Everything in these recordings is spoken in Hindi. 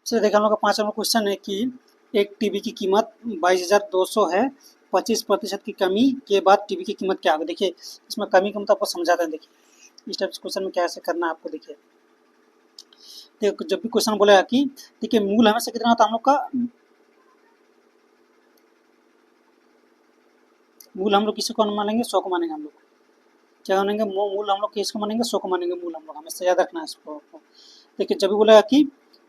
चलिए देखिए हम लोग का 5 नंबर क्वेश्चन है कि एक टीवी की कीमत 22,200 है, 25% की कमी के बाद टीवी की कीमत क्या होगी। देखिए इसमें कमी का मतलब आपको समझाते हैं। देखिए इस टाइप से क्वेश्चन में कैसे करना है आपको। देखिए जब भी क्वेश्चन बोलेगा कि देखिए मूल हमेशा कितना होता है हम लोग का, मूल हम लोग किसी को मानेंगे, 100 को मानेंगे हम लोग। क्या मानेंगे? मूल हम लोग किसको मानेंगे? 100 को मानेंगे मूल हम लोग। हमेशा याद रखना है इसको आपको। देखिए जब भी बोलेगा कि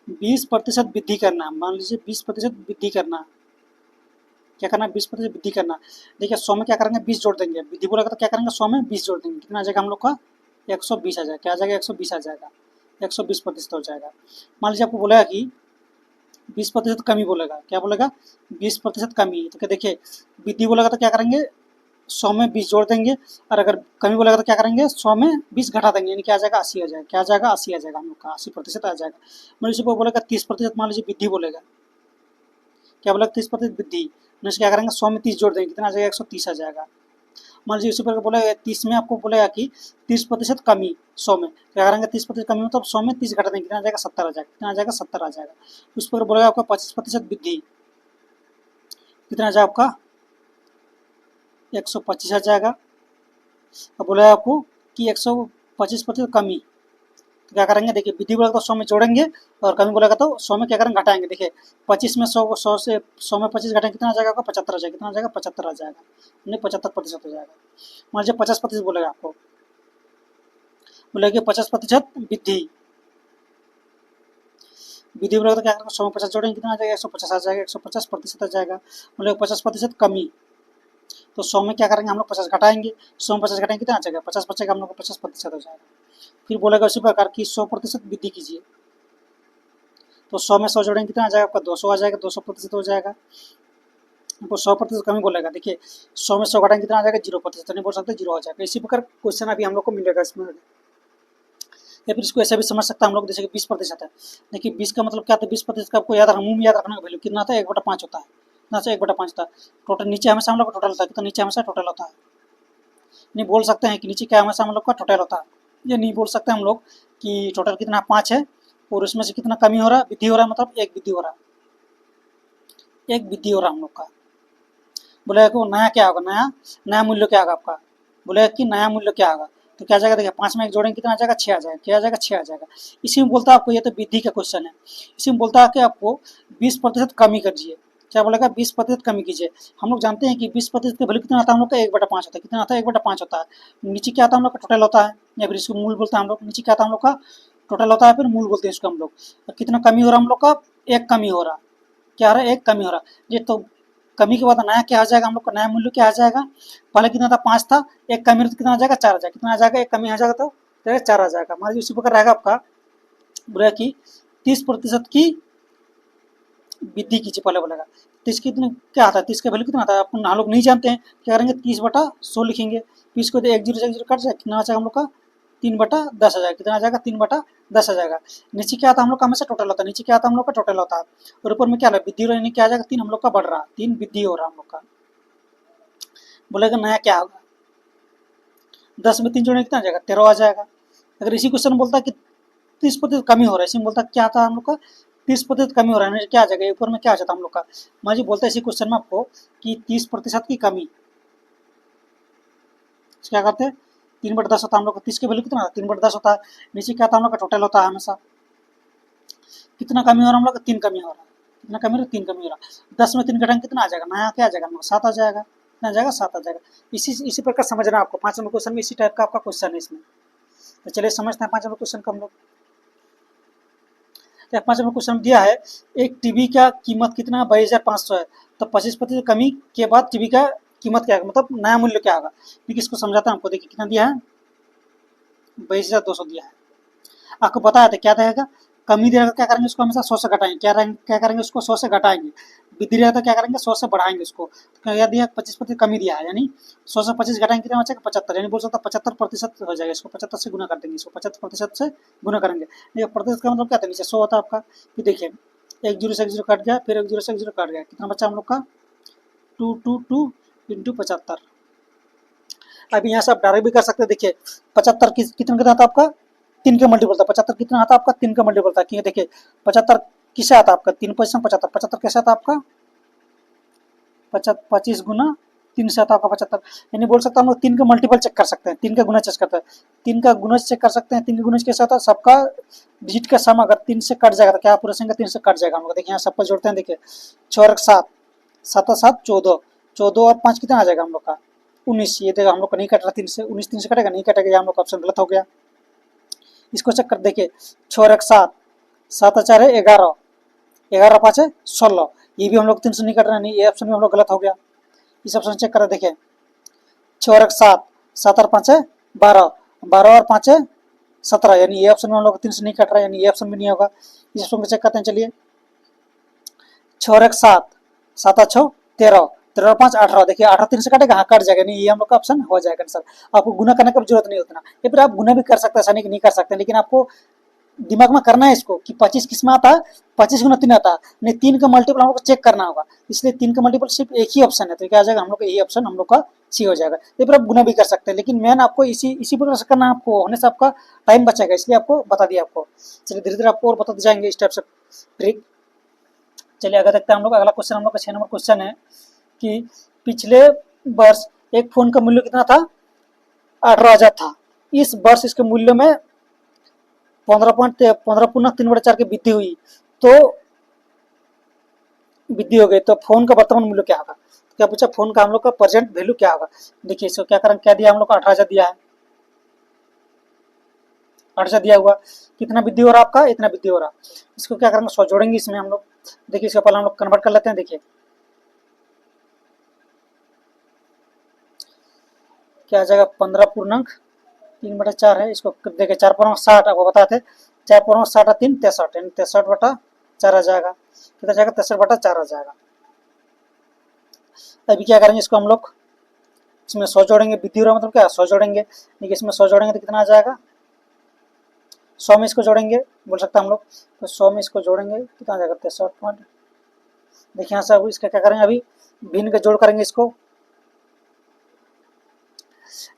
20% वृद्धि करना, मान लीजिए 20% वृद्धि करना, क्या करना है? 20% वृद्धि करना। देखिए 100 में क्या करेंगे? 20 जोड़ देंगे। वृद्धि बोलेगा तो क्या करेंगे? 100 में 20 जोड़ देंगे। कितना आ जाएगा हम लोग का? 120 आ जाएगा। क्या आ जाएगा? 120 आ जाएगा। 120% हो जाएगा। मान लीजिए आपको बोलेगा कि 20% कमी बोलेगा। क्या बोलेगा? 20% कमी। तो क्या देखिए वृद्धि बोलेगा तो क्या करेंगे? 100 में 20 जोड़ देंगे। और अगर कमी बोलेगा तो क्या करेंगे? 100 में 20 घटा देंगे। यानी क्या आ जाएगा? 80 आ जाएगा। क्या आ जाएगा? 80 आ जाएगा हम लोग का। 80% आ जाएगा। मान लीजिए वो बोलेगा 30%, मान लीजिए वृद्धि बोलेगा। क्या बोला? 30% वृद्धि। क्या करेंगे? 100 में 30 जोड़ देंगे। कितना आ जाएगा? 130 आ जाएगा। मान लीजिए उसी पर बोला 30 में आपको बोलेगा कि 30% कमी 100 में। क्या करेंगे? 30% कमी मतलब 100 में 30 घटा देंगे। कितना आ जाएगा? 70 आ जाएगा। कितना आ जाएगा? 70 आ जाएगा। उस पर बोलेगा आपका 25% वृद्धि। कितना आ जाएगा आपका? 125 आ जाएगा। अब बोला आपको कि 125% कमी, तो क्या करेंगे? देखिए वृद्धि बोलेगा तो 100 में जोड़ेंगे, और कमी बोलेगा तो 100 में क्या करेंगे? घटाएंगे। देखिए 25 में 100 100 से 100 में 25 घटाएंगे। कितना आ जाएगा आपका? 75 आ जाएगा। कितना आ जाएगा? 75 आ जाएगा। नहीं 75% हो जाएगा। मान लीजिए 50% बोलेगा आपको, बोलेगा 50% वृद्धि। वृद्धि बोलेगा तो क्या करेंगे? 100 में 50 जोड़ेंगे। कितना आ जाएगा? 150 आ जाएगा। 150% आ जाएगा। बोलेगा 50% कमी, तो 100 में क्या करेंगे हम लोग? 50 घटाएंगे। 100 में 50 घटाएंगे। कितना आ जाएगा? 50 बचेगा हम लोग को। 50% हो जाएगा। फिर बोलेगा उसी प्रकार की 100% वृद्धि कीजिए। तो 100 में 100 जोड़ेंगे। कितना आ जाएगा आपका? 200 आ जाएगा। 200% हो जाएगा। आपको 100% कमी बोलेगा। देखिए 100 में 100 घटाएंगे। कितना आ जाएगा? 0%। तो नहीं बोल सकते, 0 आ जाएगा। इसी प्रकार क्वेश्चन अभी हम लोग को मिलेगा इसमें। या फिर इसको ऐसा भी समझ सकता है हम लोग, जैसे कि 20% है। देखिए 20 का मतलब क्या था? 20% का आपको याद रखना, मुंह में याद रखने का वैल्यू कितना था? 1/5 होता है। कितना से 1/5 होता है टोटल। नीचे हमेशा हम लोग का टोटल होता है। कितना नीचे हमेशा टोटल होता है। नहीं बोल सकते हैं कि नीचे क्या हमेशा हम लोग का टोटल होता है। ये नहीं बोल सकते हम लोग कि टोटल कितना 5 है और उसमें से कितना कमी हो रहा है, वृद्धि हो रहा है, मतलब एक वृद्धि हो रहा है। एक वृद्धि हो रहा है हम लोग का। बोलेगा कि नया क्या होगा? नया नया मूल्य क्या होगा आपका? बोलेगा कि नया मूल्य क्या होगा? तो क्या आ जाएगा? देखिए 5 में 1 जोड़ेंगे। कितना आ जाएगा? 6 आ जाएगा। क्या आ जाएगा? 6 आ जाएगा। इसी में बोलता है आपको, ये तो वृद्धि का क्वेश्चन है। इसी में बोलता है कि आपको 20% कमी कीजिए। क्या बोलेगा? 20% कमी कीजिए। हम लोग जानते हैं कि 20% का वैल्यू कितना आता है हम लोग का? 1/5 होता है। कितना आता है? 1/5 होता है। नीचे क्या आता है हम लोग का? टोटल होता है, या फिर इसको मूल बोलते हैं हम लोग। नीचे क्या आता है हम लोग का? टोटल होता है, फिर मूल बोलते हैं इसको हम लोग। कितना कमी हो रहा है हम लोग का? एक कमी हो रहा। क्या हो रहा है? एक कमी हो रहा। ये तो कमी के बाद नया क्या आ जाएगा हम लोग का? नया मूल्य क्या आ जाएगा? पहले कितना था? 5 था। एक कमी तो कितना आ जाएगा? 4 आ जाएगा। कितना आ जाएगा? एक कमी आ जाएगा तो 4 आ जाएगा। मान लीजिए उसी प्रकार रहेगा आपका, बोला कि 30% की वृद्धि कीजिए। पहले बोलेगा 30 कितने क्या आता है? 30 का वैल्यू कितना आता है? अपन हम लोग नहीं जानते हैं। क्या करेंगे? 30/100 लिखेंगे। फिर इसको 1 जीरो से 1 जीरो कट जाएगा। कितना आ जाएगा हम लोग का? 3/10 आ जाएगा। कितना आ जाएगा? 3/10 आ जाएगा। नीचे क्या आता है हम लोग का? हमेशा टोटल होता है। नीचे क्या आता है हम लोग का? टोटल होता है। और ऊपर में क्या वृद्धि हो रहा है? क्या आ जाएगा? 3 हम लोग का बढ़ रहा है। 3 वृद्धि हो रहा है हम लोग का। बोलेगा नया क्या होगा? 10 में 3 जोड़ने कितना आ जाएगा? 13 आ जाएगा। अगर इसी क्वेश्चन में बोलता है कि 30% कमी हो रहा है, इसी में बोलता है क्या था हम लोग का? 30% कमी हो रहा है, क्या आ जाएगा? ऊपर में क्या आ जाता हम लोग का? मान लीजिए बोलता है इसी क्वेश्चन में आपको कि 30% की कमी, क्या करते हैं? 3/10 होता है हम लोग का। 30 की वैल्यू कितना? 3/10 होता है। नीचे क्या था हम लोग का? टोटल होता है हमेशा। कितना कमी हो रहा है हम लोग का? 3 कमी हो रहा है। कितना कमी हो रहा है? 3 कमी हो रहा है। 10 में 3 घटाएंगे। कितना आ जाएगा? नया क्या आ जाएगा हम लोग? 7 आ जाएगा। कितना आ जाएगा? 7 आ जाएगा। इसी प्रकार समझना आपको। 5 नंबर क्वेश्चन में इसी टाइप का आपका क्वेश्चन है इसमें। तो चलिए समझते हैं 5 नंबर क्वेश्चन को हम लोग। तो 5 नंबर क्वेश्चन दिया है, एक टीवी का कीमत कितना? 22,500 है। तो 25% कमी के बाद टीवी का कीमत क्या है, मतलब नया मूल्य क्या होगा? देखिए इसको समझाता हूँ आपको। देखिए कितना दिया है? 22,200 दिया है। आपको पता है तो क्या रहेगा? कमी देगा क्या करेंगे? उसको हमेशा 100 से घटाएंगे। क्या करेंगे? उसको 100 से घटाएंगे। वृद्धि रहेगा तो क्या करेंगे? 100 से बढ़ाएंगे उसको। तो क्या दिया? 25% कमी दिया है, यानी 100 से 25 घटाएंगे। कितना बचेगा? 75। यानी बोल सकता 75% हो जाएगा। इसको 75 से गुना कर देंगे। इसको 75% से गुना करेंगे। ये प्रतिशत का मतलब क्या था? नीचे 100 होता है आपका। फिर देखिए 1 जीरो से 1 जीरो कट गया, फिर 1 जीरो से 1 जीरो कट गया। कितना बचा हम लोग का? 222 इंटू 75। अभी यहाँ से आप डायरेक्ट भी कर सकते हैं। देखिए 75 कितना कितना आता है आपका? 3 का मल्टीपल था। 75 कितना आता है आपका? 3 का मल्टीपल था। क्योंकि देखिए 75 किसे आता आपका 3 पोजिशन 75, 75 कैसे आता आपका 25 गुना 3 से आता आपका 75, यानी बोल सकता हम लोग 3 का मल्टीपल चेक कर सकते हैं, 3 का गुना चेक करते हैं, 3 का गुणज चेक कर सकते हैं। 3 का गुणज कैसे आता है, सबका डिजिट का सम अगर 3 से कट जाएगा तो क्या पूरा संख्या 3 से कट जाएगा हम लोग। देखिए यहाँ सबको जोड़ते हैं, देखिए 4 और 7, 7 और 7 14, 14 और 5 कितना आ जाएगा हम लोग का 19। ये देखो हम लोग को नहीं कट रहा 3 से, 19 3 से कटेगा नहीं कटेगा, ये हम लोग का ऑप्शन गलत हो गया। इसको चेक कर देखिए 6 और 1 7, 7 और 4 है 11, 11 5 है 16, ये भी हम लोग 3 से नहीं कट रहा, नहीं ये ऑप्शन भी हम लोग गलत हो गया। इस ऑप्शन चेक करें देखिए 6 और 1 7, 7 और 5 है 12, 12 और 5 है 17, यानी ये ऑप्शन में हम लोग 3 से नहीं कट रहा है, यानी ये ऑप्शन भी नहीं होगा। इस ऑप्शन को चेक करते हैं, चलिए 6 और 1 7, 7 और 6 13, 13 और 5 18, देखिए 18 3 से कटेगा, हाँ कट जाएगा, नहीं ये हम लोग का ऑप्शन हो जाएगा सर। आपको गुना करने की जरूरत नहीं उतना, या फिर आप गुना भी कर सकते हैं, ऐसा नहीं कर सकते, लेकिन आपको दिमाग में करना है इसको कि 25 किस में आता है, 25 गुना 3 आता है, नहीं 3 का मल्टीपल हम लोग को चेक करना होगा, इसलिए 3 का मल्टीपल सिर्फ एक ही ऑप्शन है, तो क्या आ जाएगा हम लोग का यही ऑप्शन हम लोग का सी हो जाएगा। ये फिर आप गुना भी कर सकते हैं, लेकिन मैन आपको इसी प्रकार से करना है, आपको होने से आपका टाइम बचेगा, इसलिए आपको बता दिया आपको। चलिए धीरे धीरे आपको और बताते जाएंगे इस टाइप से ट्रिक। चलिए आगे देखते हैं हम लोग, अगला क्वेश्चन हम लोग का 6 नंबर क्वेश्चन है कि पिछले वर्ष एक फोन का मूल्य कितना था 18,000 था, इस वर्ष इसके मूल्य में 15.3/4 की वृद्धि हुई, तो वृद्धि हो गई, तो फोन का वर्तमान मूल्य क्या होगा। क्या पूछा, फोन का हम लोग का प्रेजेंट वैल्यू क्या होगा। देखिए इसको क्या करें, क्या दिया हम लोग को 18,000 दिया है, 18,000 दिया हुआ, कितना वृद्धि हो रहा है आपका, इतना वृद्धि हो रहा। इसको क्या करेंगे 100 जोड़ेंगे इसमें हम लोग। देखिए इसको पहले हम लोग कन्वर्ट कर लेते हैं, देखिए क्या आ जाएगा 15.3/4 है, इसको देखिए 4/60 आपको बताते 4/60 3 63, यानी 63/4 आ जाएगा, कितना जाएगा 63/4 आ जाएगा। अभी क्या करेंगे इसको हम लोग इसमें 100 जोड़ेंगे, वृद्धि हो रहा मतलब क्या 100 जोड़ेंगे, देखिए इसमें 100 जोड़ेंगे तो कितना आ जाएगा 100 में इसको जोड़ेंगे बोल सकते हैं हम लोग, तो 100 में इसको जोड़ेंगे कितना आ जाएगा 63 देखिए यहाँ से अब इसका क्या करेंगे, अभी भिन्न का जोड़ करेंगे, इसको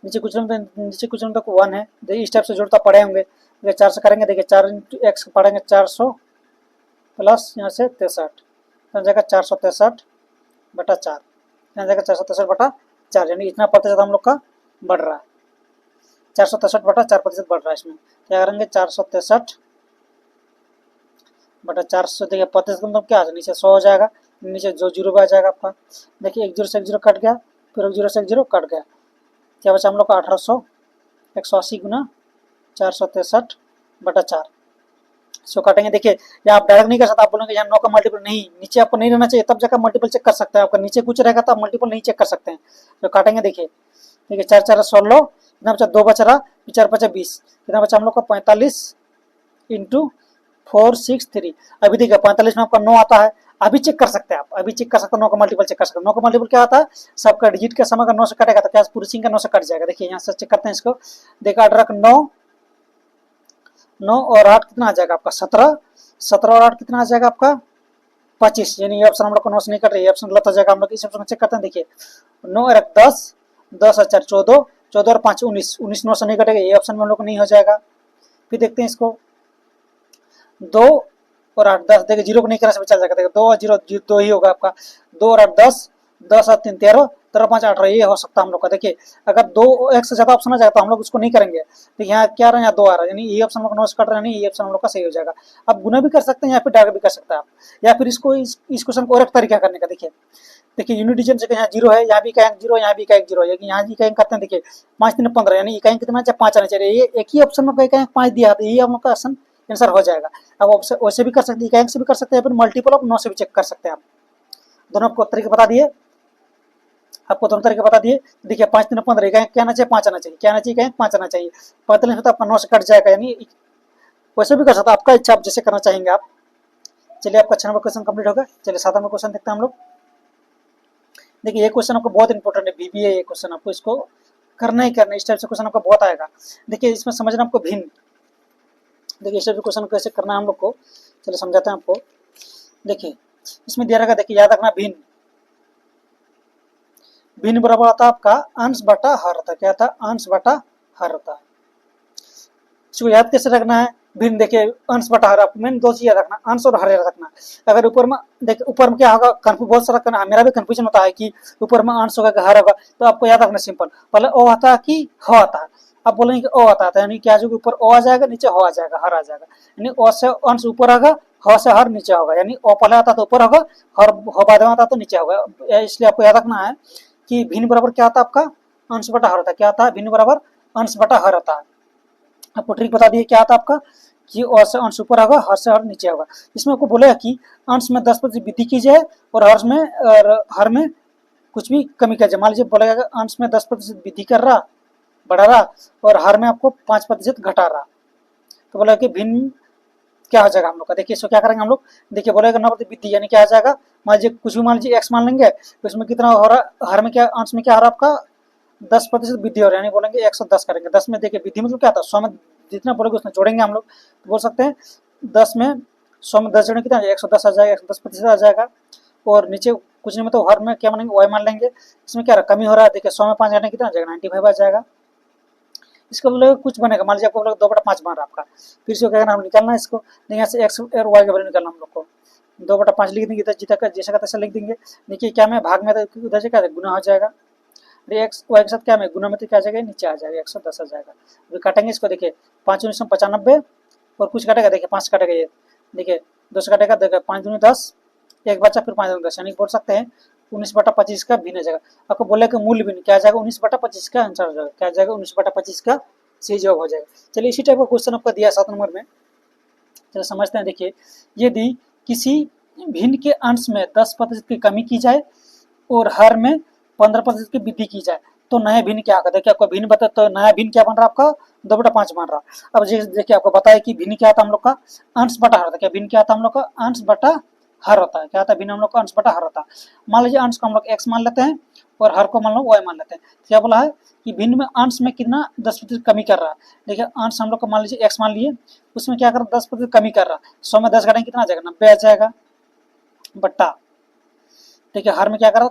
नीचे कुछ तक 1 है, देखिए इस टाइप से जोड़ता पड़े होंगे, देखिए 4 से करेंगे, देखिए 4 इंटू एक्स पढ़ेंगे 400 प्लस यहाँ से 63, जाएगा 463/4, यहाँ जाएगा 463/4, यानी इतना प्रतिशत हम लोग का बढ़ रहा है, 463/4% बढ़ रहा है। इसमें क्या करेंगे 463/4 से देखिए प्रतिशत मतलब क्या है, नीचे 100 हो जाएगा, नीचे जो जीरो आ जाएगा आपका, देखिए एक जीरो से एक जीरो कट गया, फिर एक जीरो से एक जीरो कट गया, क्या बचा हम लोग का 1800, 180 गुना 463/4, इसको काटेंगे। देखिए या आप डायरेक्ट नहीं कर सकते, आप बोलेंगे यहाँ 9 का मल्टीपल नहीं, नीचे आपको नहीं रहना चाहिए, तब जाकर मल्टीपल चेक कर सकते हैं, आपका नीचे कुछ रहेगा तो आप मल्टीपल नहीं चेक कर सकते हैं। तो काटेंगे देखिए 4 4 16, कितना बचा 2 बच रहा, 4 5 20, कितना बचा हम लोग का 45 इंटू 463। अभी देखिए 45 में आपका 9 आता है, अभी चेक कर सकते हैं आप, अभी चेक कर सकते हैं 9 का मल्टीपल चेक कर सकते हैं। 9 का मल्टीपल क्या आता है, सबका डिजिट का समय का 9 से कटेगा तो क्या पूरी सिंह का 9 से कट जाएगा। देखिए यहाँ से चेक करते हैं इसको, देखा 18 9, 9 और 8 कितना आ जाएगा आपका 17, 17 और 8 कितना आ जाएगा आपका 25, यानी ये ऑप्शन हम लोग को 9 से नहीं कट रही है, ऑप्शन गलत हो जाएगा। हम लोग इस ऑप्शन चेक करते हैं, देखिए 9 और 10, 10 और 4 14, 14 और 5 19, 19 9 से नहीं कटेगा, ये ऑप्शन में हम लोग को नहीं हो जाएगा। फिर देखते हैं इसको 2 और 8 10, देखिए जीरो को नहीं करने से चल जाएगा, देखिए 2 और 0 2 ही होगा आपका, 2 और 8 10, 10 और 3 13, 13 5 18, ये हो सकता है हम लोग का। देखिए अगर 2 एक से ज्यादा ऑप्शन आ जाएगा तो हम लोग उसको नहीं करेंगे, देखिए यहाँ क्या आ रहा है, यहाँ 2 आ रहा है, यानी ये ऑप्शन हम लोग 9 से कट रहा है, नहीं ये ऑप्शन हम लोग का सही हो जाएगा। आप गुना भी कर सकते हैं या फिर डायरेक्ट भी कर सकते हैं आप, या फिर इसको इस क्वेश्चन को और एक तरीका करने का, देखिए यूनिट डिजिट से यहाँ जीरो है, यहाँ भी का जीरो, यहाँ भी का जीरो है, यहाँ भी का करते हैं, देखिए 5 3 15, यानी इकाई कितना चाहिए 5 आना चाहिए, ये एक ही ऑप्शन में कहीं 5 दिया है, यही हम लोग का ऑप्शन आंसर हो जाएगा। अब वैसे भी कर सकते हैं, इकाई से भी कर सकते हैं, फिर मल्टीपल ऑफ 9 से भी चेक कर सकते हैं आप। दोनों आपको तरीके बता दिए, आपको दोनों तरीके बता दिए। देखिए 5 3 15, इकाई क्या आना चाहिए 5 आना चाहिए, क्या आना चाहिए इकाई 5 आना चाहिए, 45 में तो आपका 9 से कट जाएगा, यानी वैसे भी कर सकते हैं, आपका इच्छा, आप जैसे करना चाहेंगे आप। चलिए आपका 6 नंबर क्वेश्चन कंप्लीट होगा। चलिए 7 नंबर क्वेश्चन देखते हैं हम लोग। देखिए ये क्वेश्चन आपको बहुत इंपॉर्टेंट है, बीबीए ये क्वेश्चन आपको इसको करना ही करना, इस टाइप से क्वेश्चन आपको बहुत आएगा। देखिए इसमें समझना आपको भिन्न, देखिए इस टाइप से क्वेश्चन कैसे करना है हम लोग को, चलिए समझाते हैं आपको। देखिए इसमें दिया रहेगा, देखिए याद रखना भिन्न, भिन्न बराबर आता है आपका अंश बटा हर होता है, क्या था अंश बटा हर होता है। इसको याद कैसे रखना है, भिन्न देखिए अंश बटा हर, आपको मेन दो चीजें रखना, अंश और हर रखना। अगर ऊपर में देखिए ऊपर में क्या होगा, बहुत सारा मेरा भी कंफ्यूजन होता है कि ऊपर में अंश होगा कि हर होगा, तो आपको याद रखना सिंपल, पहले ओ आता है कि ह आता है। आप बोलेंगे कि ओ आता है, यानी क्या जो ऊपर ओ आ जाएगा, नीचे हो आ जाएगा, हर आ जाएगा, यानी ओ से अंश ऊपर होगा, ह से हर नीचे होगा, यानी ओ पहले आता तो ऊपर होगा, हर हो बाद में आता तो नीचे होगा। इसलिए आपको याद रखना है कि भिन्न बराबर क्या आता है आपका, अंश बटा हर होता है। क्या आता है, भिन्न बराबर अंश बटा हर होता है। आपको ट्रिक बता दिए क्या आता है आपका, कि ओ से अंश ऊपर होगा, हर से हर नीचे होगा। इसमें आपको बोलेगा कि अंश में 10% वृद्धि की जाए और हर में कुछ भी कमी कर जाए। मान लीजिए बोलेगा अंश में 10% वृद्धि कर रहा, बढ़ा रहा, और हर में आपको 5% घटा रहा, तो बोला कि भिन्न क्या हो जाएगा हम लोग का। देखिए इसको क्या करेंगे हम लोग, देखिए बोलेगा 9% वृद्धि, यानी क्या आ जाएगा, मान लीजिए कुछ भी, मान लीजिए एक्स मान लेंगे, तो इसमें कितना हो रहा, हर में क्या, अंश में क्या हो रहा आपका 10% वृद्धि हो रहा है, यानी बोलेंगे 110 करेंगे। 10 में देखिए वृद्धि मतलब क्या था, 100 में जितना बोलेंगे उसमें जोड़ेंगे हम लोग, तो बोल सकते हैं 10 में 100 में 10 जोड़ेंगे कितना, 110 आ जाएगा, 110% आ जाएगा। और नीचे कुछ नहीं मतलब हर में क्या मानेंगे, वाई मान लेंगे। इसमें क्या कमी हो रहा है, देखिए 100 में 5 घटाने कितना आ जाएगा, 95 आ जाएगा। इसको बोलेगा कुछ बनेगा, मान लीजिए आपको बोलेगा 2/5 बन रहा आपका, फिर इसको क्या करना, हम निकालना है इसको, यहाँ से एक्स और वाई का वैल्यू निकालना हम लोग को। 2/5 लिख देंगे, इधर जीता का जैसा का तैसा लिख देंगे। देखिए क्या में भाग में, उधर से क्या गुना हो जाएगा, एक्स वाई के साथ क्या में गुना में, तो क्या आ जाएगा, नीचे आ जाएगा, 110 आ जाएगा। अभी काटेंगे इसको, देखिए 5×9 = 95, और कुछ काटेगा, देखिए 5 काटेगा, ये देखिए 2 से काटेगा, देखिए 5×10, एक बचा, फिर 5×10, यानी बोल सकते हैं 19/25 का भिन्न आ जाएगा। आपको बोले कि मूल्य भिन्न क्या आ जाएगा, 19/25 का आंसर हो जाएगा, क्या आ जाएगा, 19/25 का सही जवाब हो जाएगा। चलिए इसी टाइप का क्वेश्चन आपका दिया 7 नंबर में, चलो समझते हैं। देखिए यदि किसी भिन्न के अंश में 10% की कमी की जाए और हर में 15% की वृद्धि की जाए, तो नया भिन्न क्या होगा। देखिए आपको भिन्न बता, तो नया भिन्न क्या बन रहा है आपका, 2/5 बन रहा। अब देखिए आपको बताया कि भिन्न क्या था हम लोग का, अंश बटा हर होता है। क्या भिन्न क्या था हम लोग का, अंश बटा हर होता है। क्या होता है भिन्न हम लोग का, अंश बटा हर होता है। मान लीजिए अंश को हम लोग एक्स मान लेते हैं और हर को मान लो वाई मान लेते हैं। क्या बोला है कि भिन्न में अंश में कितना 10% कमी कर रहा है। देखिए अंश हम लोग को मान लीजिए एक्स मान लिए, उसमें क्या कर 10% कमी कर रहा है, 100 में 10 घटाएंगे कितना आ जाएगा, 90 आ जाएगा, बट्टा देखिए हर में क्या करा,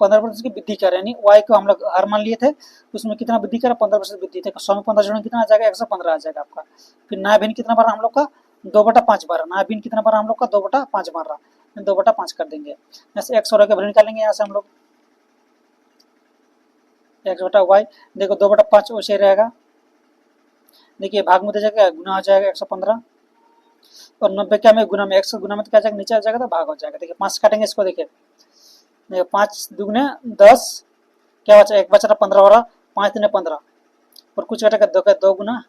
15% की वृद्धि कर, यानी वाई को हम लोग हर मान लिए थे, उसमें कितना वृद्धि करा, 15% वृद्धि थे, 100 में 15 जोड़ेंगे कितना आ जाएगा, 115 आ जाएगा आपका। फिर नया भिन्न कितना बना हम लोग का, 2/5 बार, नया भिन्न कितना बना हम लोग का, 2/5 बार रहा, 2/5 कर देंगे। जैसे एक्स और वाई का वैल्यू निकालेंगे यहाँ से हम लोग, एक्स बटा वाई, देखो 2/5 वैसे ही रहेगा। देखिए भाग में दे जाएगा, गुना हो जाएगा 115, और 90 क्या में गुना में, 100 गुना में तो क्या जाएगा, नीचे आ जाएगा, तो भाग हो जाएगा। देखिए 5 काटेंगे इसको, देखिए 5×2 = 10, क्या बचा, एक बचा 15 हो रहा, 5×3 = 15, और कुछ घटेगा 2 का 2 गुना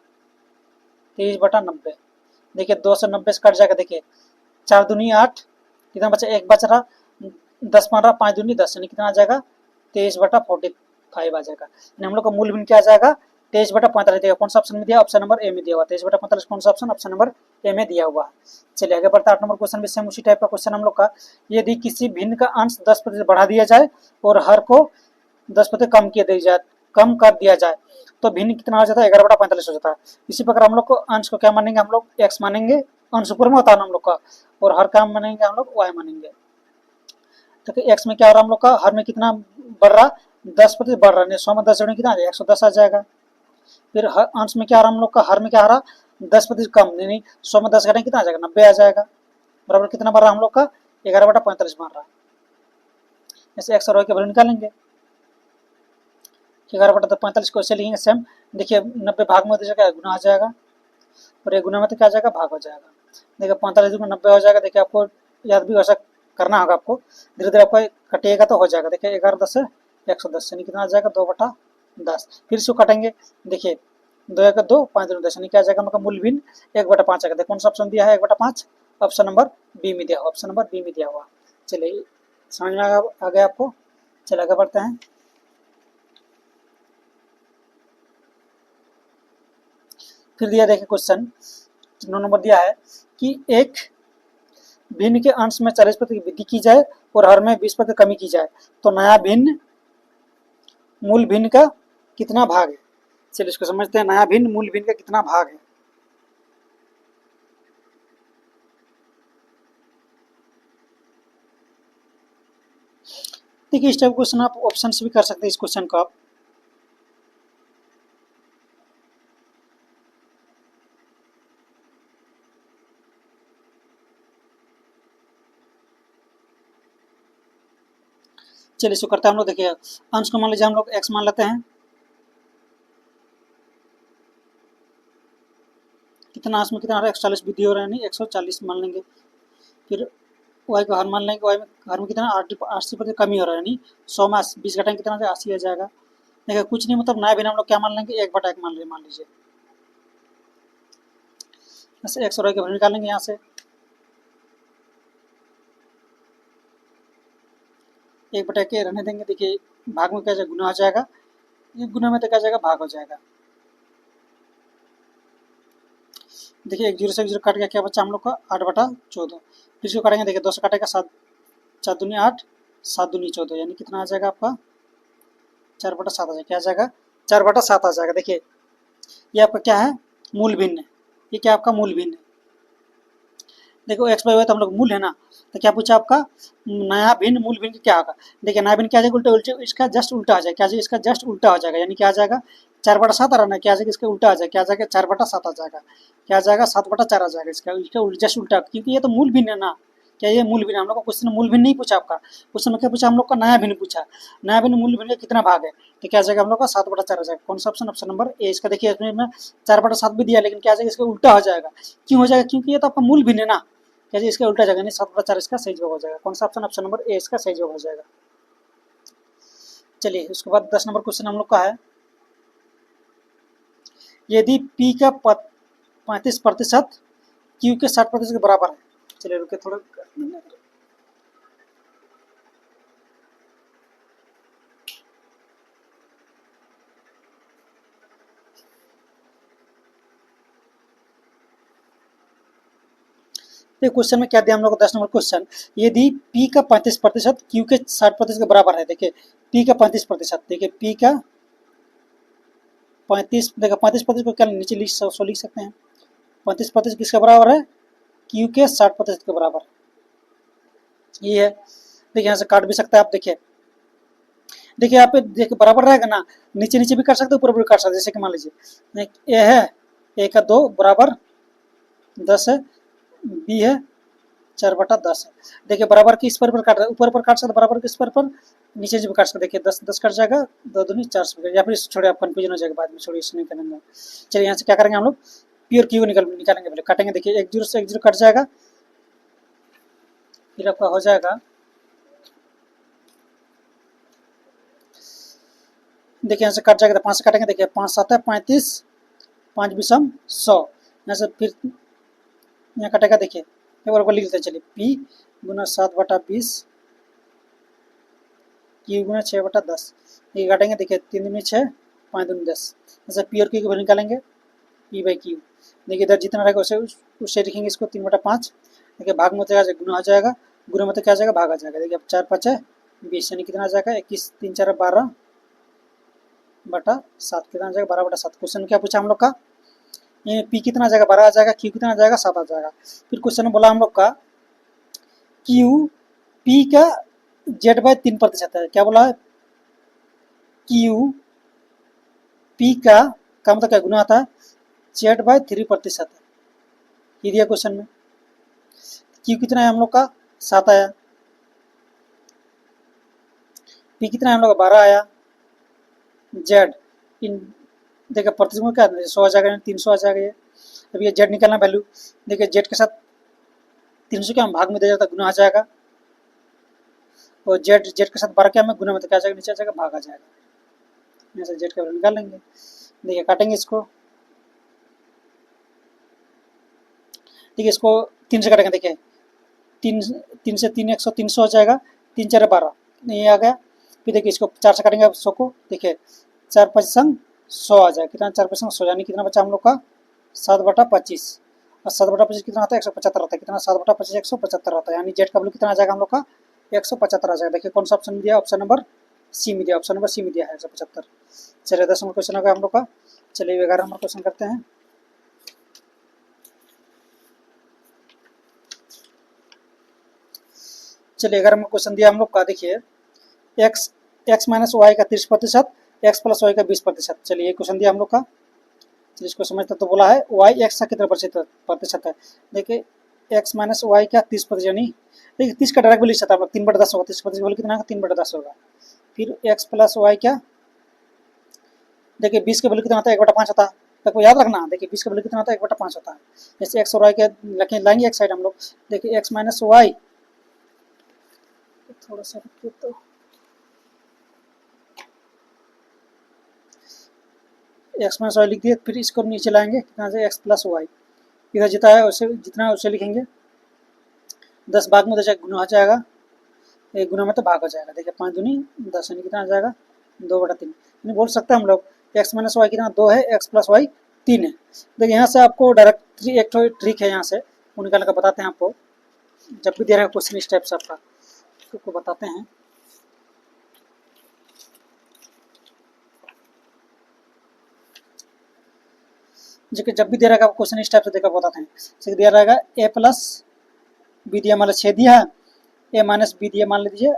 23/90। देखिए 2 से 90 से कट जाएगा, देखिए 4×2 = 8, कितना बचा, एक बच रहा, 10 बन रहा, 5×2 = 10, यानी कितना आ जाएगा, 23/45 आ जाएगा। यानी हम लोग का मूल भिन्न क्या आ जाएगा, 23/45 देगा। कौन सा ऑप्शन में दिया, ऑप्शन नंबर ए में दिया हुआ, 23/45 कौन सा ऑप्शन, ऑप्शन नंबर ए में दिया हुआ है। चलिए आगे बढ़ता है, 8 नंबर क्वेश्चन भी सेम उसी टाइप का क्वेश्चन हम लोग का। यदि किसी भिन्न का अंश 10% बढ़ा दिया जाए और हर को 10% कम कर दिया जाए, तो भिन्न कितना हो जाता है, 11/45 हो जाता है। इसी प्रकार हम लोग को अंश को क्या मानेंगे, हम लोग एक्स मानेंगे, अंश ऊपर में होता है हम लोग का, और हर का मानेंगे हम लोग वाई मानेंगे। तो एक्स में क्या हो रहा है हम लोग का, हर में कितना बढ़ रहा, 10% बढ़ रहा है, 100 में 10 जोड़ेंगे कितना आ जाएगा, 110 आ जाएगा। फिर अंश में क्या आ रहा हम लोग का, हर में क्या आ रहा, 10% कम, यानी 100 में 10 घटाएंगे कितना आ जाएगा, 90 आ जाएगा। बराबर कितना बढ़ रहा हम लोग का, 11/45 बन रहा। ऐसे एक्स और वाई के वैल्यू निकालेंगे, 11/45 को ऐसे लिखेंगे सेम। देखिए 90 भाग में गुना आ जाएगा, और एक गुना में तो क्या आ जाएगा, भाग हो जाएगा। देखिए 45×90 हो जाएगा। देखिए आपको याद भी वैसा करना होगा, आपको धीरे धीरे आपको कटिएगा तो हो जाएगा। देखिए 11×10 = 110, यानी कितना आ जाएगा, 2/10। फिर इसको कटेंगे, देखिए 2 × 2 = 5×10, यानी क्या आ जाएगा, मतलब मूल भिन्न 1/5 आएगा। कौन सा ऑप्शन दिया है 1/5, ऑप्शन नंबर बी में दिया हुआ, ऑप्शन नंबर बी में दिया हुआ। चलिए समझ में आ गया आपको, चलिए आगे बढ़ते हैं। फिर दिया देखिए क्वेश्चन 9 नंबर दिया है कि एक भिन्न के अंश में 40% की वृद्धि की जाए और हर में 20% कमी की जाए, तो नया भिन्न मूल भिन्न का कितना भाग है। चलिए इसको समझते हैं, नया भिन्न मूल भिन्न का कितना भाग है। देखिए इस टाइप क्वेश्चन आप ऑप्शन से भी कर सकते हैं इस क्वेश्चन को आप। चलिए इसको करते हैं हम लोग। देखिए अंश को मान लीजिए हम लोग x मान लेते हैं, कितना अंश में कितना आ रहा है 140 वृद्धि हो रहा है, यानी 140 मान लेंगे। फिर y को हर मान लेंगे, y में हर में कितना 80% कमी हो रहा है, यानी 100 में 20 घटाएंगे कितना आ जाएगा 80 आ जाएगा। देखिए कुछ नहीं मतलब नया बिना हम लोग क्या मान लेंगे 1/1 मान लीजिए। ऐसे x और y के वैल्यू निकालेंगे यहाँ से, 1/1 के रहने देंगे। देखिए भाग में क्या जाएगा गुना हो जाएगा, ये गुना में तो क्या जाएगा भाग हो जाएगा। देखिए 1 0 से 1 0 कट गया, क्या बचा हम लोग का 8/14। फिर इसको काटेंगे, देखिए 2 से काटेगा 7 4 दूनी 8 7 दूनी 14, यानी कितना आ जाएगा आपका 4/7 आ जाएगा। क्या आ जाएगा 4/7 आ जाएगा। देखिए ये आपका क्या है मूल भिन्न है, ये क्या आपका मूल भिन्न है। देखो x बाई वाई तो हम लोग मूल है ना, तो क्या पूछा आपका नया भिन्न मूल भिन्न क्या होगा। देखिए नया भिन्न क्या आ जाएगा उल्टा इसका जस्ट उल्टा आ जाएगा, क्या आ जाएगा इसका जस्ट उल्टा हो जाएगा, यानी क्या आ जाएगा 4/7 आ रहा है ना, क्या आ जाएगा इसका उल्टा आ जाएगा, क्या आ जाएगा 4/7 आ जाएगा, क्या आ जाएगा 7/4 आ जाएगा इसका जस्ट उल्टा, क्योंकि ये तो मूल भिन्न है ना। क्या ये मूल भिन्न, हम लोग को क्वेश्चन मूल भिन्न नहीं पूछा आपका, क्वेश्चन में क्या पूछा हम लोग का नया भिन्न पूछा। नया भिन्न मूल भिन्न का कितना भाग है, तो क्या आ जाएगा हम लोग का 7/4 आ जाएगा। कौन सा ऑप्शन, ऑप्शन नंबर ए। इसका देखिए इसमें 4/7 भी दिया, लेकिन क्या आ जाएगा इसका उल्टा हो जाएगा। क्यों हो जाएगा, क्योंकि ये तो आपका मूल भिन्न है ना, क्या इसका उल्टा जाएगा, नहीं 7/4 इसका सही जवाब हो जाएगा। कौन सा ऑप्शन, ऑप्शन नंबर ए इसका सही जवाब हो जाएगा। चलिए उसके बाद 10 नंबर क्वेश्चन हम लोग का है, यदि p का 35% q के 60% के बराबर है। चलिए रुके थोड़ा, देखिए क्वेश्चन में क्या दिया हम लोग को 10 नंबर क्वेश्चन, यदि p का 35% q के 60% के बराबर है। देखिए p का 35%, देखिए p का 35% को क्या नीचे लिख सकते हैं, 35% किसके बराबर है q के 60% के बराबर, ये है। देखिए यहाँ से काट भी सकते हैं आप। देखिए यहाँ पे देखिए बराबर रहेगा ना, नीचे नीचे भी कर सकते ऊपर भी कर सकते। जैसे कि मान लीजिए ए है, ए का 2 बराबर 10 है, बी है 4/10 है। देखिए बराबर किस पर काट रहा है, ऊपर पर काट सकते, बराबर किस पर नीचे भी काट सकते। देखिए 10 10 कट जाएगा, 2 दूनी 4 से, या फिर छोड़िए आप कंफ्यूजन हो जाएगा बाद में, छोड़िए इससे नहीं करेंगे। चलिए यहाँ से क्या करेंगे हम लोग प्योर क्यू निकालेंगे, पहले काटेंगे। देखिए 1 0 से 1 0 कट जाएगा, फिर आपका हो जाएगा, देखिए यहाँ से कट जाएगा तो 5 से काटेंगे। देखिए 5 7 है 35, 5 विषम 100, यहाँ से फिर यहाँ कटेगा। देखिए एक बार लिख लेते हैं, चलिए p गुना 7/20 q गुना 6/10, ये काटेंगे। देखिए 3 दूनी 6 5 दूनी 10, जैसे पी और क्यू की वैल्यू निकालेंगे p बाई क्यू। देखिए इधर जितना रहेगा उससे लिखेंगे इसको 3/5। देखिए भाग में तो गुना आ जाएगा, गुना में तो क्या आ जाएगा भाग आ जाएगा। देखिए अब 4 5 है 20, यानी कितना आ जाएगा 21 3 4 12/7, कितना आ जाएगा 12/7। क्वेश्चन क्या पूछा हम लोग का, ये पी कितना आ जाएगा 12 आ जाएगा, क्यू कितना आ जाएगा 7 आ जाएगा। फिर क्वेश्चन में बोला हम लोग का क्यू पी का z/3% है। क्या बोला है, क्यू पी का मतलब क्या गुना आता है z/3% है, ये दिया क्वेश्चन में। क्यू कितना है हम लोग का 7 आया, पी कितना है हम लोग का 12 आया, जेड इन देखिए प्रतिशत में क्या 100 आ जाएगा, 300 आ जाएगा ये। अब ये जेड निकालना वैल्यू, देखिए जेड के साथ 300 क्या भाग में दे जाता गुना आ जाएगा, और जेड जेड के साथ 12 क्या में गुना में तो क्या आ जाएगा नीचे आ जाएगा भाग आ जाएगा। यहाँ से जेड का वैल्यू निकाल लेंगे। देखिए काटेंगे इसको, देखिए इसको 3 से काटेंगे। देखिए 3 से 3 100 300 हो जाएगा, 3 4 12 ये आ गया। फिर देखिए इसको 4 से काटेंगे 100 को, देखिए 4 5 संग 100 आ जाएगा, कितना 4 5 संग 100, यानी कितना बचा हम लोग का 7/25, और 7/25 कितना आता है 175 आता है, कितना 7/25 175 आता है, यानी जेड का वैल्यू कितना आ जाएगा हम लोग का 175 आ जाएगा। देखिए कौन सा ऑप्शन दिया, ऑप्शन नंबर सी में दिया, ऑप्शन नंबर सी में दिया है 175। चलिए 10 नंबर क्वेश्चन हो गया हम लोग का। चलिए 11 नंबर क्वेश्चन करते हैं। चलिए 11 नंबर क्वेश्चन दिया हम लोग का, देखिए x माइनस वाई का 30%, x प्लस वाई का 20%। चलिए ये क्वेश्चन दिया हम लोग का, चलिए इसको समझते तो बोला है y x का कितना प्रतिशत है। देखिए x माइनस वाई का 30%, यानी देखिए 30 का डायरेक्ट लिख सकता है हम लोग 3/10 होगा, 30% कितना होगा 3/10 होगा। फिर एक्स प्लस वाई क्या, देखिए 20 का वैल्यू कितना होता है, 1/5 होता है, तो याद रखना। देखिए 20 का वैल्यू कितना होता है, 1/5 होता है। जैसे एक्स और वाई के लाएंगे एक साइड हम लोग। देखिए एक्स माइनस वाई, थोड़ा सा रुकिए तो, एक्स माइनस वाई लिख दिए, फिर इसको नीचे लाएंगे, कितना आ जाएगा एक्स प्लस वाई। इधर जितना है उसे, जितना है उसे लिखेंगे, 10 भाग में 10 गुना हो जाएगा, एक गुना में तो भाग हो जाएगा। देखिए 5 दूनी 10, यानी कितना आ जाएगा 2/3। यानी बोल सकते हैं हम लोग एक्स माइनस वाई कितना 2 है, एक्स प्लस वाई 3 है। देखिए यहाँ से आपको डायरेक्ट एक ट्रिक है, यहाँ से वो निकाल कर बताते हैं आपको। जब भी दे रहा है क्वेश्चन इस टाइप से आपका, तो बताते हैं। जब भी दे रहा है क्वेश्चन इस टाइप से देखकर बताते हैं। जैसे दिया रहेगा ए प्लस बी दिया, मान लो 6 दिया है, ए माइनस बी दिया, मान लीजिए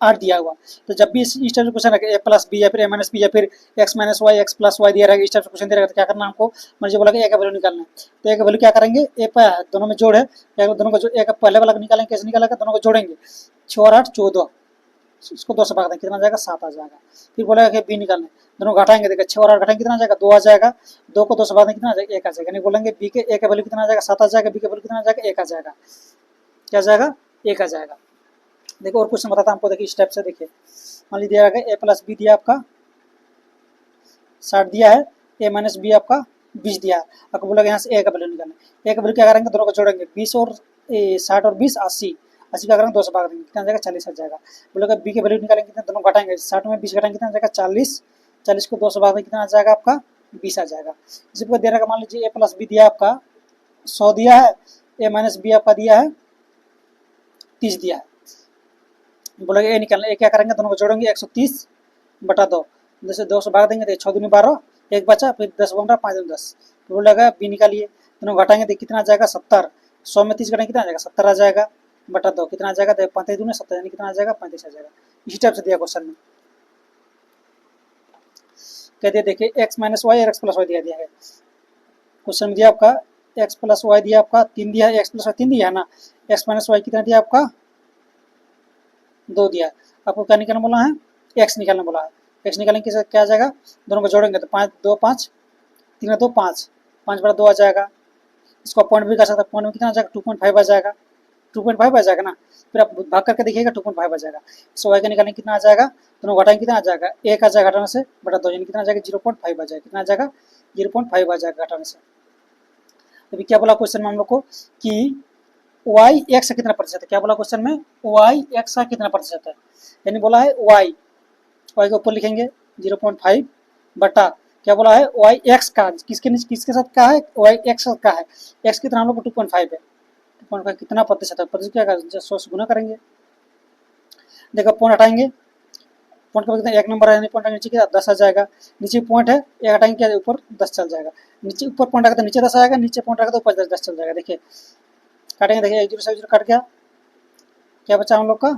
8 दिया हुआ। तो जब भी इस टाइप से क्वेश्चन है ए प्लस बी या फिर ए माइनस बी या फिर X minus Y X plus Y दिया रहेगा, इस टाइप से क्वेश्चन दिया रहेगा, तो क्या करना है हमको, मुझे बोला कि ए का वैल्यू निकालना है। तो ए का वैल्यू क्या करेंगे, ए पे दोनों में जोड़ है, दोनों को ए का पहले वाला निकालेंगे, कैसे निकालेंगे, दोनों को जोड़ेंगे, 6 और 8 14, इसको 2 से भाग देंगे, कितना आ जाएगा 7 आ जाएगा। फिर बोलेगा कि बी निकालना है, दोनों घटाएंगे, देखिए 6 और 8 घटाएंगे, कितना आ जाएगा 2 आ जाएगा, 2 को 2 से भाग देंगे, कितना आ जाएगा 1 आ जाएगा। नहीं बोलेंगे बी के ए का वैल्यू कितना आ जाएगा 7 आ जाएगा, बी का वैल्यू कितना आ जाएगा 1 आ जाएगा, क्या आ जाएगा 1 आ जाएगा। देखो और क्वेश्चन बताता हूँ आपको, देखिए इस टाइप से। देखिए मान लीजिए ए प्लस बी दिया आपका 60 दिया है, ए माइनस बी आपका 20 दिया है, आपको बोला यहाँ से ए का वैल्यू निकालना है। ए का वैल्यू क्या करेंगे, दोनों को जोड़ेंगे, 20 और 60 और 20 80, 80 क्या करेंगे 2 से भाग देंगे, कितना आ जाएगा 40 आ जाएगा। बोलेगा बी के वैल्यू निकालेंगे, कितना, दोनों घटाएंगे, 60 में 20 घटाएंगे, कितना आ जाएगा 40, 40 को 2 से भाग देंगे, कितना आ जाएगा आपका 20 आ जाएगा। इसी प्रकार दे रहा मान लीजिए ए प्लस बी दिया आपका 100 दिया है, ए माइनस बी आपका दिया है 30 दिया है। बोलेगा ए निकालना, ए क्या करेंगे, दोनों को जोड़ेंगे, 130/2, जैसे 2 से भाग देंगे तो 6 दूनी 12, एक बचा, फिर 10 बन रहा 5 दूनी 10, तो बोलेगा बी निकालिए, दोनों घटाएंगे तो कितना आ जाएगा 70, 100 में 30 घटाएंगे कितना आ जाएगा 70 आ जाएगा, बटा 2 कितना आ जाएगा, 35 दूनी 70, यानी कितना आ जाएगा 35 आ जाएगा। इसी टाइप से दिया क्वेश्चन में, कह दिया देखिए एक्स माइनस वाई और एक्स प्लस वाई दिया है क्वेश्चन में, दिया आपका एक्स प्लस वाई दिया आपका 3 दिया है, एक्स प्लस वाई 3 दिया है ना, एक्स माइनस वाई कितना दिया आपका 2 दिया। आपको क्या निकालना बोला है, एक्स निकालना बोला है। एक्स निकालेंगे क्या आ जाएगा, दोनों को जोड़ेंगे तो 5 2 5, 3 2 5, 5/2 आ जाएगा। इसको पॉइंट भी कर सकते हैं, पॉइंट में कितना आ जाएगा 2.5 आ जाएगा, 2.5 आ जाएगा ना, फिर आप भाग करके देखिएगा 2.5 आ जाएगा। इसको वाई का निकालेंगे कितना आ जाएगा, दोनों घटाएंगे कितना आ जाएगा 1 आ जाएगा, घटाने से बटा 2, यानी कितना आ जाएगा 0.5 आ जाएगा, कितना आ जाएगा 0.5 आ जाएगा घटाने से। अभी क्या बोला क्वेश्चन में हम लोग को कि वाई एक्स का कितना प्रतिशत है, क्या बोला क्वेश्चन में, वाई एक्स का कितना प्रतिशत है, यानी बोला है वाई, वाई के ऊपर लिखेंगे 0.5 बटा, क्या बोला है वाई एक्स का, किसके साथ का है, वाई एक्स का है, एक्स कितना हम लोग को 2.5 है, 2.5 कितना प्रतिशत है, प्रतिशत क्या करेंगे 100 से गुना करेंगे। देखो पॉइंट हटाएंगे, पॉइंट का कितना एक नंबर है, पॉइंट नीचे क्या 10 आ जाएगा, नीचे पॉइंट है एक हटाएंगे क्या ऊपर 10 चल जाएगा, नीचे ऊपर पॉइंट रखा तो नीचे 10 आएगा, नीचे पॉइंट रखा तो ऊपर 10 चल जाएगा। देखिए काटेंगे, देखिए 1 0 से 0 कट गया, क्या बचा हम लोग का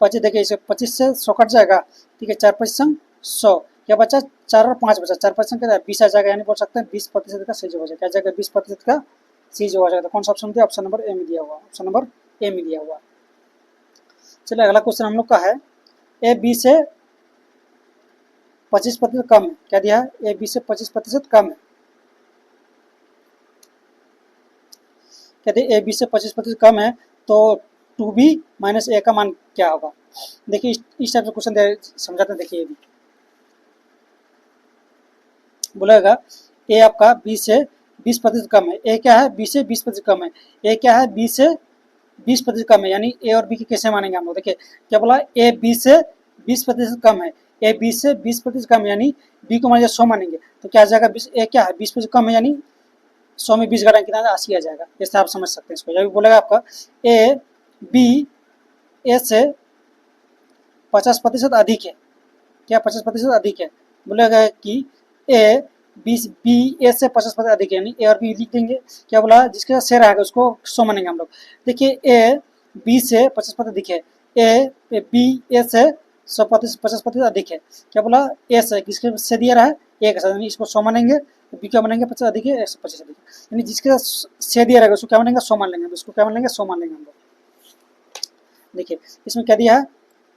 25, देखिए इसे 25 से 100 कट जाएगा, ठीक है 4 5 100, क्या बचा 4 और 5 बचा, 4 5 क्या 20 आ जाएगा, यानी बोल सकते हैं 20% का सही जवाब हो जाएगा, क्या जाएगा 20% का सही जवाब हो जाएगा। कौन सा ऑप्शन दिया, ऑप्शन नंबर ए में दिया हुआ, ऑप्शन नंबर ए में दिया हुआ। चलिए अगला क्वेश्चन हम लोग का है, ए बी से 25% कम है, क्या दिया है, ए बी से 25% कम है, कहते ए बी से 25% कम है, तो 2b माइनस ए का मान क्या होगा। देखिए इस टाइप से क्वेश्चन समझाते हैं। देखिए ये भी बोलेगा ए आपका बी से 20% कम है, ए क्या है बी से 20% कम है, ए क्या है बी से 20% कम है, यानी ए और बी की कैसे मानेंगे हम लोग। देखिए क्या बोला, ए बी से 20% कम है, ए बी से 20% कम है, यानी बी को मान 100 मानेंगे, तो क्या आ जाएगा ए क्या है 20% कम है, यानी 100 में 20 घटाएंगे कितना 80 आ जाएगा। जैसे आप समझ सकते हैं इसको। जब बोलेगा आपका ए बी ए से 50% अधिक है, क्या 50% अधिक है, बोलेगा कि ए बी ए से 50% अधिक है, यानी ए और बी लिख देंगे। क्या बोला, जिसके साथ शेयर आएगा उसको 100 मानेंगे हम लोग। देखिए ए बी से 50% अधिक है, ए बी ए से 50% अधिक है, क्या बोला ए से किसके से दिया रहा है ए के साथ, यानी इसको 100 मानेंगे, बी क्या मानेंगे 50 अधिक है 125 अधिक है, यानी जिसके साथ से दिया रहेगा उसको क्या मानेंगे 100 मान लेंगे, इसको क्या मान लेंगे 100 मान लेंगे हम लोग। देखिए इसमें क्या दिया है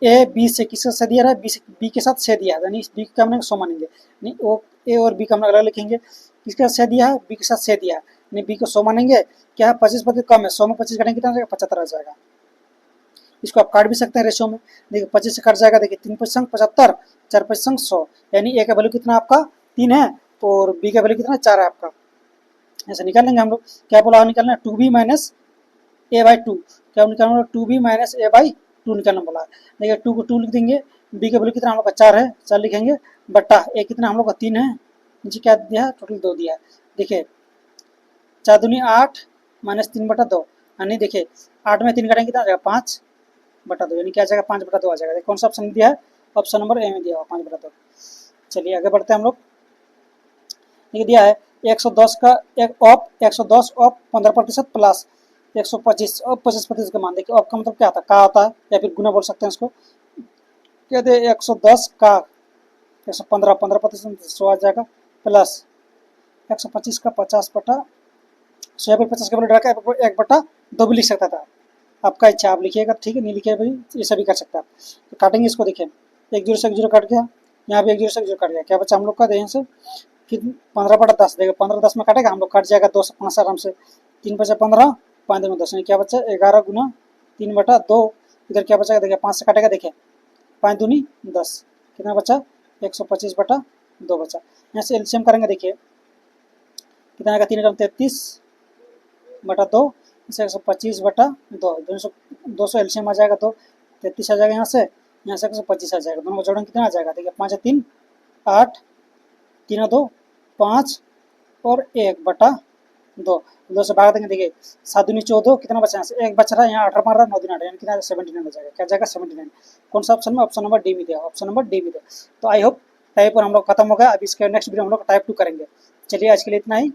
ए बी से किसके साथ दिया रहा है, बी के साथ से दिया है, यानी बी का हमने 100 मानेंगे, नहीं वो ए और बी का हम अलग लिखेंगे, किसके साथ से दिया है, बी के साथ से दिया है, नहीं बी को 100 मानेंगे, क्या है 25% कम है, 100 में 25 घटाएंगे कितना आ जाएगा, 75 आ जाएगा। इसको आप काट भी सकते हैं रेशियो में, देखिए 25 से कट जाएगा, देखिए 3 पचंग 75, 4 पचंग 100, यानी ए का वैल्यू कितना आपका 3 है और बी का वैल्यू कितना 4 है आपका। ऐसे निकाल लेंगे हम लोग, क्या बोला निकालना है, 2b माइनस ए बाई 2, क्या निकालना, 2b माइनस ए बाई 2 निकालना बोला है। देखिए 2 को 2 लिख देंगे, बी का वैल्यू कितना हम लोग का 4 है, 4 लिखेंगे, बट्टा ए कितना हम लोग का 3 है, नीचे क्या दिया है, टोटल 2 दिया है। देखिए 4 दूनी 8 माइनस 3 बटा 2, यानी देखिए 8 में 3 घटाएंगे कितना आ जाएगा 5 बटा 2, यानी क्या आ जाएगा 5 बटा 2 आ जाएगा। कौन सा ऑप्शन दिया है, ऑप्शन नंबर ए में दिया हुआ 5 बटा 2। चलिए आगे बढ़ते हैं हम लोग, ये दिया है 110 का एक ऑफ 110 ऑफ 15% प्लस 125 और 25% का मान। देखिए ऑफ का मतलब क्या होता है, का होता है या फिर गुना बोल सकते हैं इसको, कहते हैं 110 का 115 15% 100 आ जाएगा, प्लस 125 का 50 बटा 100 या फिर 50 का बटा 1 बटा 2 भी लिख सकता था, आपका इच्छा, आप लिखिएगा ठीक है, नहीं लिखिए भाई ये सभी कर सकते हैं आप। तो काटेंगे इसको, देखिए 1 0 से 1 0 कट गया, यहाँ भी 1 0 से 1 0 कट गया, क्या बचा हम लोग का, यहाँ से फिर 15 बटा 10, देखिए 15 10 में काटेगा हम लोग, कट जाएगा 2 से 5 से आराम से, 3 बचा 15, 5 में 10, क्या बचा 11 गुना 3 बटा 2, इधर क्या बचेगा देखिए 5 से काटेगा, देखिए 5 दूनी 10, कितना बचा 125 बटा 2 बचा। यहाँ से एलसीएम करेंगे, देखिए कितना आएगा, 3 33 बटा 2, इसे 125 बटा 2, 200 एलसीएम आ जाएगा, तो 33 आ जाएगा, यहाँ से 125 आ जाएगा, दोनों का जोड़न कितना आ जाएगा, देखिए 5 3 8, 3 2 5 और 1 बटा 2, 2 से भाग देंगे, देखिए 7 दूनी 14, कितना बचा, यहाँ से 1 बच रहा है, यहाँ 18 मार रहा है, 9 दिन 8, यानी कितना 79 आ जाएगा, क्या जाएगा 79। कौन सा ऑप्शन में, ऑप्शन नंबर डी में दिया, ऑप्शन नंबर डी में दिया। तो आई होप टाइप 1 हम लोग खत्म हो गया, अब इसके नेक्स्ट वीडियो हम लोग टाइप 2 करेंगे। चलिए आज के लिए इतना ही।